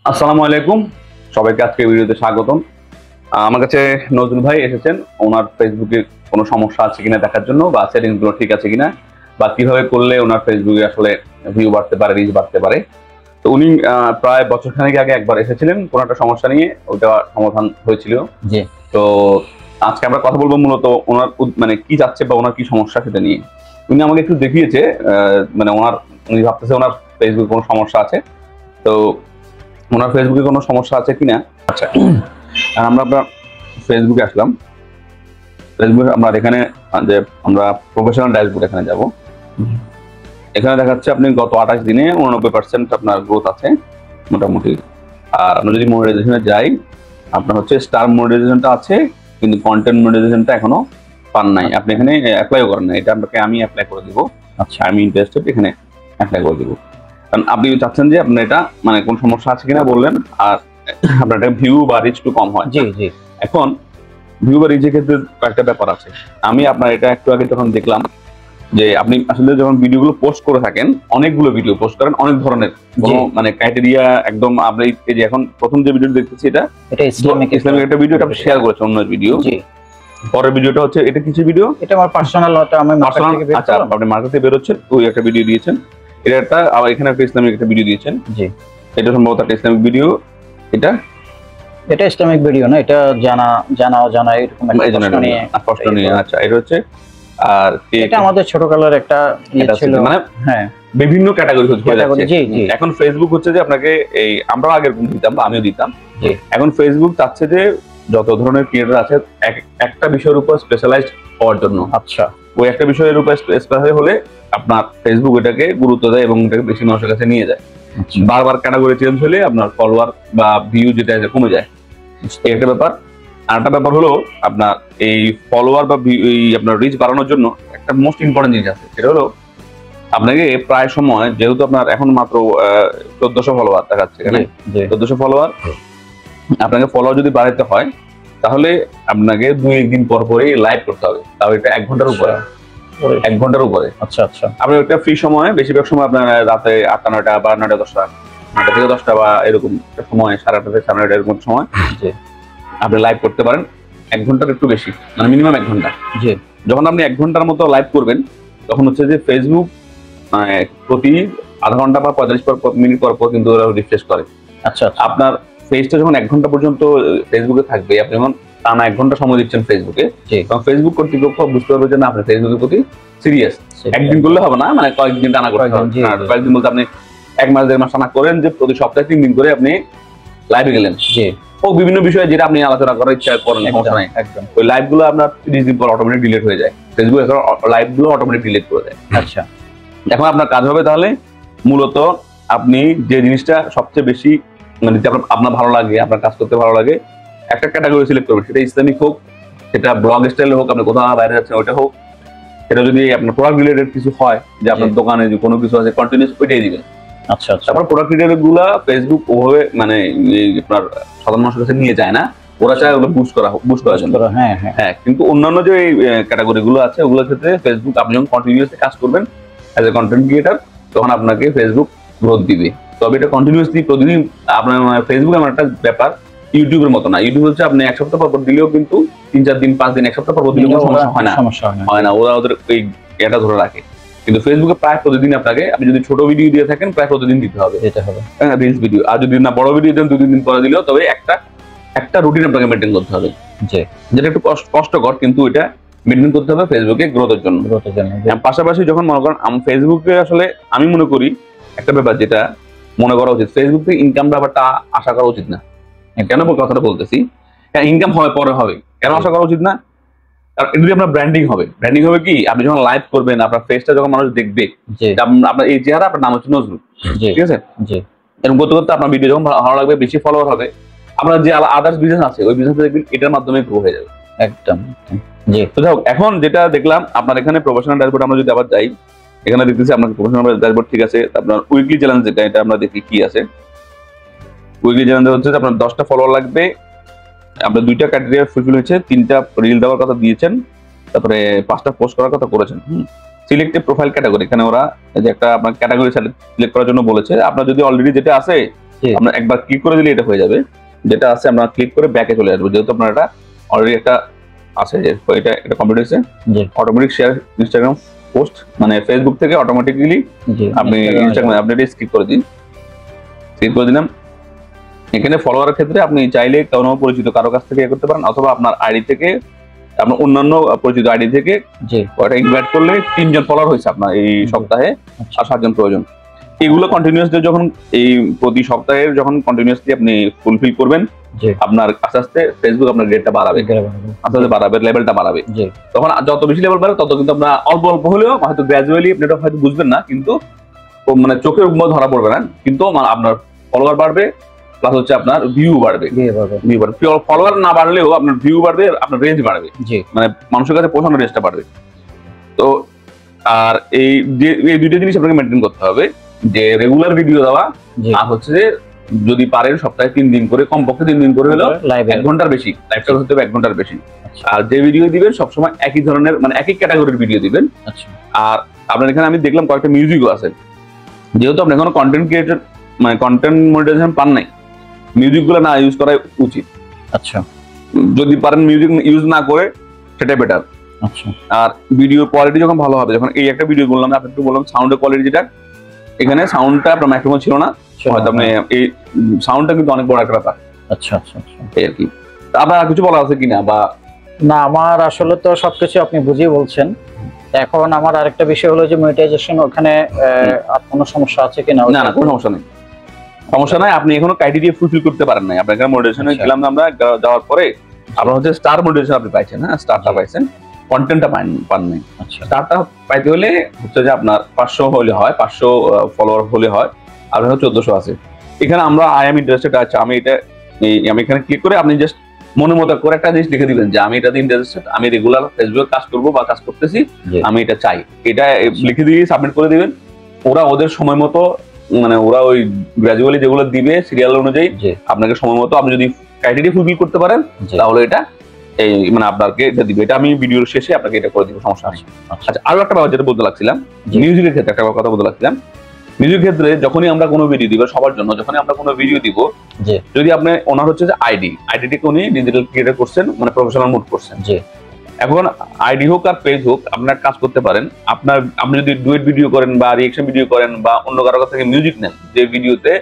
আসসালামু আলাইকুম, সবাইকে আজকে ভিডিওতে স্বাগতম। আমার কাছে নজরুল ভাই এসেছেন ওনার ফেসবুকে কোনো সমস্যা আছে কিনা দেখার জন্য, বা সেটিংস গুলো ঠিক আছে কিনা, বা কিভাবে করলে ওনার ফেসবুকে আসলে ভিউ বাড়তে পারে, রিচ বাড়তে পারে। তো উনি প্রায় বছরখানেক আগে একবার এসেছিলেন কোনো একটা সমস্যা নিয়ে, ওটা সমাধান হয়েছিল। জি। তো আজকে আমরা কথা বলবো মূলত ওনার মানে কি চাচ্ছে বা ওনার কি সমস্যা সেটা নিয়ে। উনি আমাকে একটু দেখিয়েছে, মানে উনি ভাবতেছে ওনার ফেসবুকে কোনো সমস্যা আছে। তো ওনার ফেসবুকে কোনো সমস্যা আছে কিনা। আচ্ছা, আর আমরা আপনার ফেসবুকে আসলাম। ফেসবুকে আমরা এখানে যে আমরা প্রফেশনাল ড্যাশবোর্ড এখানে যাব। এখানে দেখাচ্ছে আপনি গত 28 দিনে 89% আপনার গ্রোথ আছে মোটামুটি। আর আমরা যদি মনিটাইজেশনে যাই, আপনার হচ্ছে স্টার মনিটাইজেশনটা আছে, কিন্তু কন্টেন্ট মনিটাইজেশনটা এখনো পান নাই। আপনি এখানে অ্যাপ্লাইও করেন না, এটা আমি অ্যাপ্লাই করে দিব। আচ্ছা, আমি ইন্টারেস্টেড, এখানে অ্যাপ্লাই করে দিব। কারণ আপনি চাচ্ছেন যে আপনার এটা মানে কোন সমস্যা আছে কিনা বললেন, আর আপনার এটা ভিউ বা রিচ একটু কম হয়। জি জি। এখন ভিউ বা রিচের ক্ষেত্রে কয়েকটা ব্যাপার আছে। আমি আপনার এটা একটু আগে যখন দেখলাম যে আপনি আসলে যখন ভিডিওগুলো পোস্ট করে থাকেন, অনেকগুলো ভিডিও পোস্ট করেন, অনেক ধরনের মানে ক্রাইটেরিয়া একদম। আপনি এই যে এখন প্রথম যে ভিডিও দেখতেছি এটা ইসলামিক একটা ভিডিও, এটা শেয়ার করেছে অন্য ভিডিও। পরের ভিডিওটা হচ্ছে এটা কিছু ভিডিও, এটা আমার পার্সোনাল, ওটা আমি মার্কেট থেকে বের করলাম। আপনি মার্কেট থেকে বের হচ্ছেন, ওই একটা ভিডিও দিয়েছেন। এটা একটা, আবার এখানে একটা ইসলামিক একটা ভিডিও দিয়েছেন। জি, এটা সম্ভবত একটা ইসলামিক ভিডিও। এটা ইসলামিক ভিডিও না, এটা জানা এরকম একটা প্রশ্ন নিয়ে। আচ্ছা, এটা হচ্ছে, আর এটা আমাদের ছোটকালের একটা ছিল, মানে হ্যাঁ বিভিন্ন ক্যাটাগরি হয়ে যাচ্ছে। জি জি। এখন ফেসবুক হচ্ছে যে আপনাকে এই আমরাও আগের দিতাম বা আমিও দিতাম। এখন ফেসবুক চাচ্ছে যে যত ধরনের ক্রিয়েটর আছে একটা বিষয়ের উপর স্পেশালাইজড হওয়ার জন্য। আচ্ছা, ওই একটা বিষয়ের উপর স্পেশালাইজ হলে আপনার ফেসবুক এটাকে গুরুত্ব দেয় এবং এটাকে বেশি মানুষের কাছে নিয়ে যায়। বারবার ক্যাটাগরি চেঞ্জ হলে আপনার ফলোয়ার বা ভিউ যেটা আছে কমে যায়, এই একটা ব্যাপার। আর একটা ব্যাপার হলো আপনার এই ফলোয়ার বা আপনার রিচ বাড়ানোর জন্য একটা মোস্ট ইম্পর্টেন্ট জিনিস আছে, সেটা হলো আপনাকে প্রায় সময়, যেহেতু আপনার এখন মাত্র 1400 ফলোয়ার দেখাচ্ছে এখানে, 1400 ফলোয়ার, আপনাকে ফলোয়ার যদি বাড়াতে হয় তাহলে আপনাকে 2-1 দিন পর পরই লাইভ করতে হবে, তাও এটা 1 ঘন্টার উপরে। 1 ঘন্টার উপরে। আচ্ছা আচ্ছা। আপনার একটা ফ্রি সময়, বেশিরভাগ সময় আপনার রাতে 8টা-9টা বা 9টা-10টা, 9টা থেকে 10টা বা এরকম সময়, 8:30 থেকে 9:30 এরকম সময় আপনি লাইভ করতে পারেন। 1 ঘন্টার একটু বেশি, মানে মিনিমাম 1 ঘন্টা। যখন আপনি 1 ঘন্টার মতো লাইভ করবেন, তখন হচ্ছে যে ফেসবুক প্রতি আধা ঘন্টা বা 45 মিনিট পর পর কিন্তু ওরা রিফ্রেশ করে। আচ্ছা, আপনার ফেসটা যখন 1 ঘন্টা পর্যন্ত ফেসবুকে থাকবে, আপনি যখন টানা 1 ঘন্টা সময় দিচ্ছেন ফেসবুকে, তখন ফেসবুক কর্তৃপক্ষ বুঝতে পারবে যে না, আপনার ফেসবুকের প্রতি সিরিয়াস। একদিন করলে হবে না, মানে কয়েকদিন টানা করতে হবে। কয়েকদিন বলতে আপনি 1 মাস 1.5 মাস টানা করেন, যে প্রতি সপ্তাহে 3 দিন করে আপনি লাইভে গেলেন। ও বিভিন্ন বিষয়ে যেটা আপনি আলোচনা করার ইচ্ছা করেন, সমস্যা নাই। একদম ওই লাইভ গুলো আপনার 30 দিন পর অটোমেটিক ডিলিট হয়ে যায়। ফেসবুক লাইভ গুলো অটোমেটিক ডিলিট করে দেয়। আচ্ছা, এখন আপনার কাজ হবে তাহলে মূলত আপনি যে জিনিসটা সবচেয়ে বেশি মানে আপনার ভালো লাগে, আপনার কাজ করতে ভালো লাগে, একটা ক্যাটাগরি সিলেক্ট করবেন। সেটা ইসলামিক হোক, সেটা ব্লগ স্টাইলে হোক, আপনি কোথাও বাইরে যাচ্ছেন ওটা হোক, সেটা যদি আপনার প্রোডাক্ট রিলেটেড কিছু হয়, যে আপনার দোকানে যে কোনো কিছু আছে, কন্টিনিউস ওইটাই দিবেন। আচ্ছা আচ্ছা। তারপর প্রোডাক্ট রিলেটেড গুলা ফেসবুক ওভাবে মানে আপনার সাধারণ মানুষের কাছে নিয়ে যায় না, ওরা চায় ওগুলো বুস্ট করার জন্য। হ্যাঁ, কিন্তু অন্যান্য যে ক্যাটাগরি গুলো আছে ওগুলোর ক্ষেত্রে ফেসবুক, আপনি যখন কন্টিনিউয়াসলি কাজ করবেন অ্যাজ এ কন্টেন্ট ক্রিয়েটার, তখন আপনাকে ফেসবুক গ্রোথ দিবে। তবে এটা কন্টিনিউয়াসলি প্রতিদিন আপনার ফেসবুক এমন একটা ব্যাপার, ইউটিউবের মতো না। ইউটিউব হচ্ছে আপনি 1 সপ্তাহ পর দিলেও কিন্তু 3-4 দিন 5 দিন 1 সপ্তাহ পর দিলেও সমস্যা হয় না, ওরা ওদের এই এটা ধরে রাখে। কিন্তু ফেসবুকে প্রায় প্রতিদিন আপনাকে, আপনি যদি ছোট ভিডিও দিয়ে থাকেন, প্রায় প্রতিদিন দিতে হবে, হ্যাঁ, রিলস ভিডিও। আর যদি না বড় ভিডিও দেন 2-3 দিন পরে দিলেও, তবে একটা রুটিন আপনাকে মেনটেন করতে হবে, যেটা একটু কষ্টকর, কিন্তু এটা মেনটেন করতে হবে ফেসবুকে গ্রোথের জন্য। পাশাপাশি যখন মনে করেন ফেসবুকে, আসলে আমি মনে করি একটা ব্যাপার যেটা মনে করা উচিত, ফেসবুক থেকে ইনকাম ব্যাপারটা আশা করা উচিত না। কেন কথাটা বলতেছি, ইনকাম হয় পরে হবে, কেন আশা করা উচিত না? যদি আপনার ব্র্যান্ডিং হবে কি, আপনি যখন লাইভ করবেন, আপনার ফেসটা যখন মানুষ দেখবে, আপনার এই চেহারা, আপনার নাম হচ্ছে নজরুল, ঠিক আছে, এরকম করতে করতে আপনার ভিডিও যখন ভালো লাগবে, বেশি ফলোয়ার হবে, আপনার যে আদার্স বিজনেস আছে ওই বিজনেস দেখবেন এটার মাধ্যমে গ্রো হয়ে যাবে একদম। তো যাই হোক, এখন যেটা দেখলাম আপনার এখানে প্রফেশনাল ড্যাশবোর্ড, আমরা যদি আবার যাই, এখানে দেখতেছি আপনার প্রফেশনাল ড্যাশবোর্ড ঠিক আছে। আপনার উইকলি চ্যালেঞ্জ যেটা, এটা আমরা দেখি কি আছে। উইকলি চ্যালেঞ্জ হচ্ছে আপনার 10টা ফলোয়ার লাগবে, আপনার 2টা ক্রাইটেরিয়া ফুলফিল হয়েছে, 3টা রিল দেওয়ার কথা দিয়েছেন, তারপরে 5টা পোস্ট করার কথা করেছেন। সিলেক্ট প্রোফাইল ক্যাটাগরি, এখানে ওরা যে একটা আপনার ক্যাটাগরি সিলেক্ট করার জন্য বলেছে। আপনার যদি অলরেডি যেটা আছে আপনার একবার ক্লিক করে দিলে এটা হয়ে যাবে, যেটা আছে আমরা ক্লিক করে ব্যাকে চলে আসবো, যেহেতু আপনার এটা অলরেডি একটা আছে যে এটা কমপ্লিট হয়েছে। অটোমেটিক শেয়ার ইনস্টাগ্রাম পোস্ট, মানে ফেসবুক থেকে অটোমেটিক্যালি আপনি ইনস্টাগ্রামে আপনি এটা স্কিপ করে দিন। স্কিপ করে দিলাম। এখানে ফলোয়ারের ক্ষেত্রে আপনি চাইলে কোনো পরিচিত কারো কাছ থেকে করতে পারেন, অথবা আপনার আইডি থেকে, আপনার অন্যান্য পরিচিত আইডি থেকে ওটা ইনভাইট করলে 3 জন ফলোয়ার হয়েছে আপনার এই সপ্তাহে, আর 7 জন প্রয়োজন। এগুলো কন্টিনিউয়াসলি যখন এই প্রতি সপ্তাহে যখন কন্টিনিউয়াসলি আপনি ফুলফিল করবেন, আপনার আস্তে আস্তে ফেসবুক আপনার গ্রেডটা বাড়াবে, আস্তে আস্তে বাড়াবে, লেভেলটা বাড়াবে। তখন যত বেশি লেভেল বাড়বে তত কিন্তু আপনার অল্প অল্প হলেও হয়তো গ্র্যাজুয়ালি আপনি এটা হয়তো বুঝবেন না, কিন্তু মানে চোখের মধ্যে ধরা পড়বে না, কিন্তু আপনার ফলোয়ার বাড়বে, প্লাস হচ্ছে আপনার ভিউ বাড়বে। ফলোয়ার না বাড়লেও আপনার ভিউ বাড়বে, আপনার রেঞ্জ বাড়বে, মানে মানুষের কাছে পৌঁছানোর রেঞ্জটা বাড়বে। তো আর এই দুইটা জিনিস আপনাকে মেনটেন করতে হবে, যে রেগুলার ভিডিও দেওয়া, আর হচ্ছে যে যদি পারেন সপ্তাহে 3 দিন করে, কমপক্ষে 3 দিন করে হলো 1 ঘন্টার বেশি লাইভটা হতে হবে, 1 ঘন্টার বেশি। আর যে ভিডিও দিবেন সবসময় একই ধরনের, মানে একই ক্যাটাগরির ভিডিও দিবেন। আর আপনার এখানে আমি দেখলাম কয়েকটা মিউজিকও আছে, যেহেতু আপনি এখনো কন্টেন্ট ক্রিয়েটর মানে কন্টেন্ট মনিটাইজেশন পান নাই, মিউজিক গুলো না ইউজ করা উচিত। যদি পারেন মিউজিক ইউজ না করে সেটা বেটার। আর ভিডিও কোয়ালিটি যখন ভালো হবে, যখন এই একটা ভিডিও বললাম আপনি একটু বললাম সাউন্ডের কোয়ালিটি, যেটা এখানে সাউন্ডটা আপনার মাইক্রোফোন ছিল না, হয়তো আপনি এই সাউন্ডটা কিন্তু অনেক বড় একটা ব্যাপার। এই আর কি। আপনার কিছু বলা আছে কিনা? বা না, আমার আসলে তো সবকিছু আপনি বুঝিয়ে বলছেন। এখন আমার আরেকটা বিষয় হলো যে মনিটাইজেশন, ওখানে আর কোনো সমস্যা আছে কিনা? না না, কোনো সমস্যা নেই, সমস্যা নাই। আপনি এখনো ক্রাইটেরিয়া ফুলফিল করতে পারেন নাই। আপনার এখানে মনিটাইজেশনে গেলাম আমরা, যাওয়ার পরে আপনার হচ্ছে স্টার মনিটাইজেশন আপনি পাইছেন, হ্যাঁ স্টারটা পাইছেন, কন্টেন্টটা পান নাই। স্টারটা পাইতে হলে হচ্ছে যে আপনার 500 হলে হয়, 500 ফলোয়ার হলে হয়, আপনার 1400 আছে। এখানে আমরা আই এম ইন্টারেস্টেড আছে, আমি এখানে ক্লিক করে আপনি জাস্ট মনে মতো করে একটা জিনিস লিখে দিবেন যে আমি এটাতে ইন্টারেস্টেড, আমি রেগুলার ফেসবুকে কাজ করবো বা কাজ করতেছি, আমি এটা চাই, এটা লিখে দিয়ে সাবমিট করে দিবেন। ওরা ওদের সময় মতো, মানে ওরা ওই গ্র্যাজুয়ালি যেগুলো দিবে সিরিয়াল অনুযায়ী আপনাকে সময় মতো, আপনি যদি ক্রাইটেরিয়া ফুলফিল করতে পারেন তাহলে এটা এই মানে আপনাকে এটা দিবে। এটা আমি ভিডিওর শেষে আপনাকে এটা করে দিব, সমস্যা নেই। আচ্ছা, আরো একটা ব্যাপার যেটা বলতে লাগছিলাম, মিউজিকের ক্ষেত্রে একটা কথা বলতে লাগছিলাম। মিউজিকের ক্ষেত্রে যখনই আমরা কোনো ভিডিও দিব, সবার জন্য যখনই আমরা কোনো ভিডিও দিব, যদি আপনি ওনার হচ্ছে যে আইডিটিকে উনি ডিজিটাল ক্রিয়েটর করছেন, মানে প্রফেশনাল মুড করছেন, এখন আইডি হোক আর পেজ হোক, আপনার কাজ করতে পারেন। আপনি যদি ডুয়েট ভিডিও করেন বা রিয়েকশন ভিডিও করেন বা অন্য কারো কাছ থেকে মিউজিক নেন, যে ভিডিওতে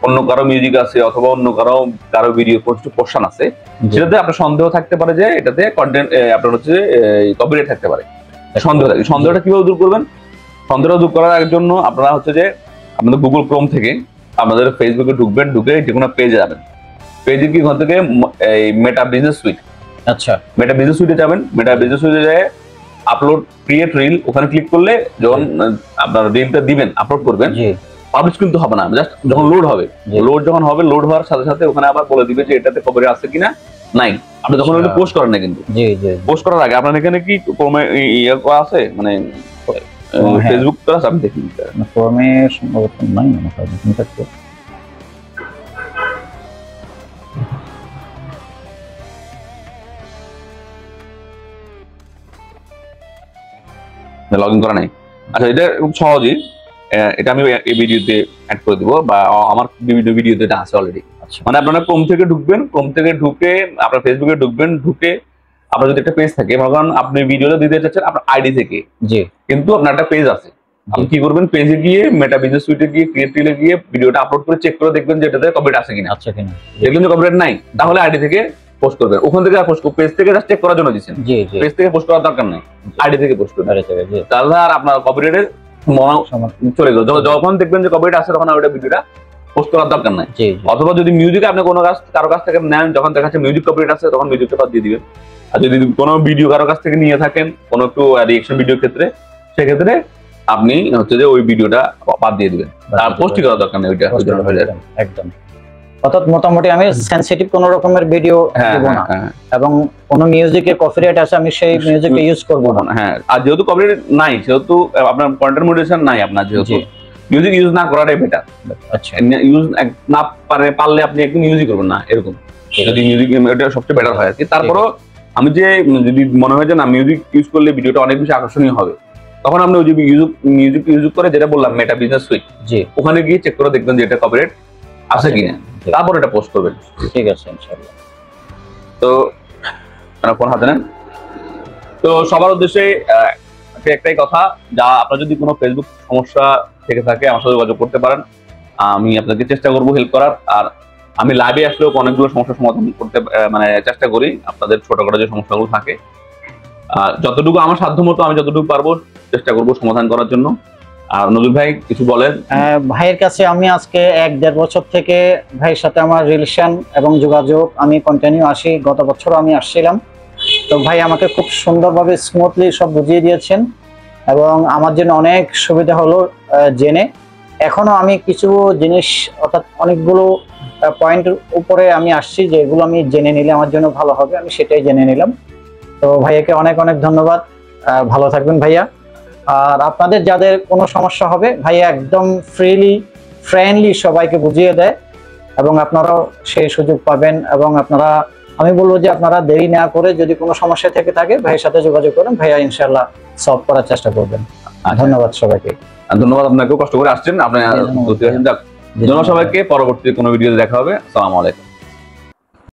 অন্য কারো মিউজিক আছে অথবা অন্য কারো ভিডিও পোর্শন আছে, সেটাতে আপনার সন্দেহ থাকতে পারে যে এটাতে কন্টেন্ট আপনার হচ্ছে কপিরাইট থাকতে পারে। সন্দেহটা কিভাবে দূর করবেন? সন্দেহ দূর করার জন্য আপনারা হচ্ছে যে আপনাদের গুগল ক্রোম থেকে আপনাদের ফেসবুকে ঢুকবেন, ঢুকে যে কোনো পেজে যাবেন। পেজে কি ওখান থেকে এই Meta business suite, Meta business সুইটে যাবেন। মেটা বিজনেস সুইটে যায় আপলোড ক্রিয়েট রিল, ওখানে ক্লিক করলে যখন আপনার রিলটা দিবেন, আপলোড করবেন, পাবলিশ কিন্তু হবে না, জাস্ট যখন লোড হবে, লোড হওয়ার সাথে সাথে ওখানে আবার বলে দিবে যে এটাতে কপিরাইট আছে কিনা নাই। আপনি যখন ওটা পোস্ট করেন না, কিন্তু পোস্ট করার আগে আপনার এখানে কি ক্রমে ইয়ে করা আছে, মানে ফেসবুক করা আছে? আপনি দেখুন ক্রমে সম্ভবত নাই, মনে হয় লগ ইন করা নাই। আচ্ছা, এটা খুব সহজই, এটা আমি এই ভিডিওতে অ্যাড করে দিব, বা আমার বিভিন্ন ভিডিওতে এটা আছে অলরেডি। মানে আপনারা ক্রোম থেকে ঢুকবেন, ক্রোম থেকে ঢুকে আপনার ফেসবুকে ঢুকবেন, ঢুকে আপনার যদি একটা পেজ থাকে, মনে করেন আপনি ভিডিওটা দিতে চাচ্ছেন আপনার আইডি থেকে, কিন্তু আপনার একটা পেজ আছে, আপনি কি করবেন? পেজে গিয়ে মেটা বিজনেস সুইটে গিয়ে ক্রিয়েট রিলে গিয়ে ভিডিওটা আপলোড করে চেক করে দেখবেন যে এটাতে কপিরাইট আছে কিনা। দেখলেন যে কপিরাইট নাই, তাহলে আইডি থেকে পোস্ট করবেন। ওখান থেকে পোস্ট, পেজ থেকে জাস্ট চেক করার জন্য দিচ্ছেন, পেজ থেকে পোস্ট করার দরকার নাই, আইডি থেকে পোস্ট করবেন। তাহলে আর আপনার কপিরাইটের চলে গেল। যখন দেখবেন যে কপিরাইট আছে, তখন ওইটা ভিডিওটা পোস্ট করার দরকার নাই। অথবা যদি মিউজিক আপনি কারো কাছ থেকে নেন, যখন দেখা যাচ্ছে মিউজিক কপিরাইট আছে, তখন মিউজিকটা বাদ দিয়ে দিবেন। আর যদি কোনো ভিডিও কারো কাছ থেকে নিয়ে থাকেন, কোনো একটু রিয়েকশন ভিডিওর ক্ষেত্রে, সেক্ষেত্রে আপনি হচ্ছে যে ওই ভিডিওটা বাদ দিয়ে দিবেন, আর পোস্টই করার দরকার নেই, ওইটা একদম। অর্থাৎ মোটামুটি আমি সেনসিটিভ কোন রকমের ভিডিও দেব না, এবং কোন মিউজিকে কপিরাইট আছে আমি সেই মিউজিকটা ইউজ করব না। হ্যাঁ, আর যেহেতু কপিরাইট নাই, সেহেতু আপনার কন্টেন্ট মনিটাইজেশন নাই, আপনার যেহেতু মিউজিক ইউজ না করাটাই বেটার। আচ্ছা, ইউজ না পারলে আপনি একদম ইউজই করবেন না, এরকম যদি মিউজিক, এটা সবচেয়ে বেটার হয় আর কি। তারপরও আমি যে যদি মনে হয় যে না মিউজিক ইউজ করলে ভিডিওটা অনেক বেশি আকর্ষণীয় হবে, তখন আপনি ওই মিউজিক ইউজ করে, যেটা বললাম মেটা বিজনেস সুইট, ওখানে গিয়ে চেক করে দেখবেন যে এটা কপিরাইট আছে কিনা, তারপর এটা পোস্ট করবেন। ঠিক আছে ইনশাআল্লাহ। তো ফোন হাতে নেন। তো সবার উদ্দেশ্যে একটাই কথা, যা আপনার যদি কোনো ফেসবুক সমস্যা থেকে থাকে আমার সাথে যোগাযোগ করতে পারেন, আমি আপনাকে চেষ্টা করবো হেল্প করার। আর আমি লাইভে আসলেও অনেকগুলো সমস্যার সমাধান করতে মানে চেষ্টা করি, আপনাদের ছোটখাটো যে সমস্যাগুলো থাকে যতটুকু আমার সাধ্য মতো আমি যতটুকু পারবো চেষ্টা করবো সমাধান করার জন্য। আর নজরুল ভাই কিছু বলেন। ভাইয়ের কাছে আমি আজকে 1-1.5 বছর থেকে ভাইয়ের সাথে আমার রিলেশন এবং যোগাযোগ আমি কন্টিনিউ আসি, গত বছর আমি আসছিলাম। তো ভাই আমাকে খুব সুন্দরভাবে স্মুথলি সব বুঝিয়ে দিয়েছেন এবং আমার জন্য অনেক সুবিধা হলো জেনে। এখনো আমি কিছু জিনিস অর্থাৎ অনেকগুলো পয়েন্টের উপরে আমি আসছি, যেগুলো আমি জেনে নিলে আমার জন্য ভালো হবে, আমি সেটাই জেনে নিলাম। তো ভাইয়াকে অনেক অনেক ধন্যবাদ, ভালো থাকবেন ভাইয়া। আর আপনাদের যাদের কোনো সমস্যা হবে ভাইয়া একদম ফ্রেন্ডলি সবাইকে বুঝিয়ে দেয় এবং আপনারাও সেই সুযোগ পাবেন। এবং আপনারা, আমি বলবো যে আপনারা দেরি না করে যদি কোনো সমস্যা থেকে থাকে ভাইয়ের সাথে যোগাযোগ করেন, ভাইয়া ইনশাআল্লাহ সলভ করার চেষ্টা করবেন। ধন্যবাদ সবাইকে। ধন্যবাদ আপনাকেও, কষ্ট করে আসছেন আপনি। ধন্যবাদ সবাইকে, পরবর্তী কোনো ভিডিওতে দেখা হবে। আসসালামু আলাইকুম।